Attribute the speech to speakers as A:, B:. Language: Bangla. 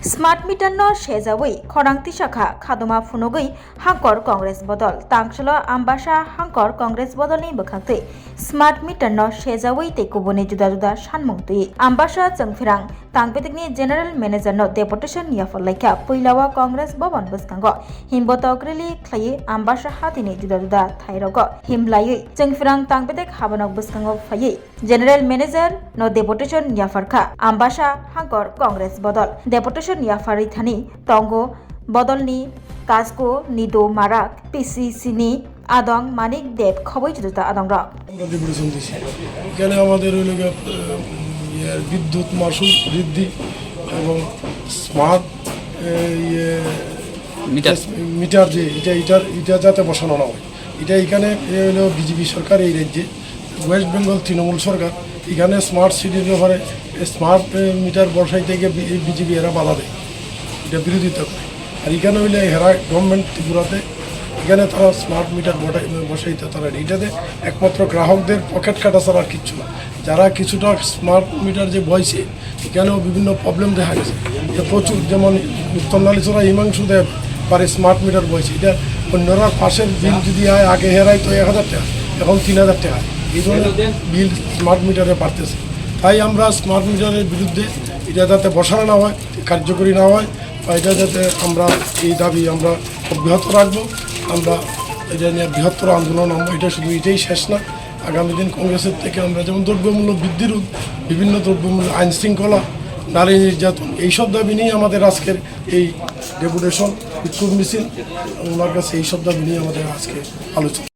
A: स्मार्ट मिटार न शेजावै खरांगति शाखा खादमा फुनगै हांकर कांग्रेस बदल तांगसल आम्बासा हांकर कांग्रेस बदलनि बखांतै स्मार्ट मिटार न शेजावै तेकुबनि जुदा जुदा सानमुंतै आम्बासा चंफिरां तांगबेतकनि जेनेरेल मैनेजर न डेपुटेशन याफलाइका पैलावा कांग्रेस भवन बसकांग हिमबतग्रेलि ख्लायै आम्बासा हातिनि जुदा जुदा थाइरग हिमलायै चंफिरां तांगबेतक हाबनक बसकांग फायै जेनेरेल मैनेजर न डेपुटेशन याफारखा आम्बासा हांकर कांग्रेस बदल डेपुटेशन याफारि थानी टंगो बदलनि कास्को निदो माराक पिसिसिनि आदं मानिक देव खबै जुदा आदं रक
B: डेपुटेशन দিছি এখানে আমাদের হলো বিদ্যুৎ মাশুল বৃদ্ধি এবং স্মার্ট মিটার যে এটা যাতে বসানো না হয় এটা এখানে হলো বিজেপি সরকার এই রাজ্যে ওয়েস্ট বেঙ্গল তৃণমূল সরকার এখানে স্মার্ট সিটির ব্যাপারে স্মার্ট মিটার বসাইতে গিয়ে বিজেপি এরা বাধা দেয় এটা বিরোধিতা করে আর এখানে হইলে হেরা গভর্নমেন্ট ত্রিপুরাতে এখানে তারা স্মার্ট মিটার বসাইতে তারা এটাতে একমাত্র গ্রাহকদের পকেট কাটা ছাড়া আর কিচ্ছু না যারা কিছুটা স্মার্ট মিটার যে বইছে এখানেও বিভিন্ন প্রবলেম দেখা গেছে প্রচুর যেমন উত্তর নালিচরা হিমাংশু দেব পারে স্মার্ট মিটার বইছে এটা অন্যরা পাশের বিল যদি হয় আগে হেরাই তো 1000 টাকা এখন 3000 টাকা এই ধরনের বিল স্মার্ট মিটারে বাড়তেছে তাই আমরা স্মার্ট মিটারের বিরুদ্ধে এটা যাতে বসানো না হয় কার্যকরী না হয় বা এটা যাতে আমরা এই দাবি আমরা অব্যাহত রাখবো আমরা এটা নিয়ে বৃহত্তর আন্দোলন আমরা এটা শুধু এটাই শেষ না আগামী দিন কংগ্রেসের থেকে আমরা যেমন দ্রব্যমূল্য বৃদ্ধির বিভিন্ন দ্রব্যমূল্য আইন শৃঙ্খলা নারী নির্যাতন এইসব দাবি নিয়ে আমাদের আজকের এই ডেপুটেশন বিক্ষোভ মিছিল ওনার কাছে এইসব দাবি নিয়ে আমাদের আজকে আলোচনা।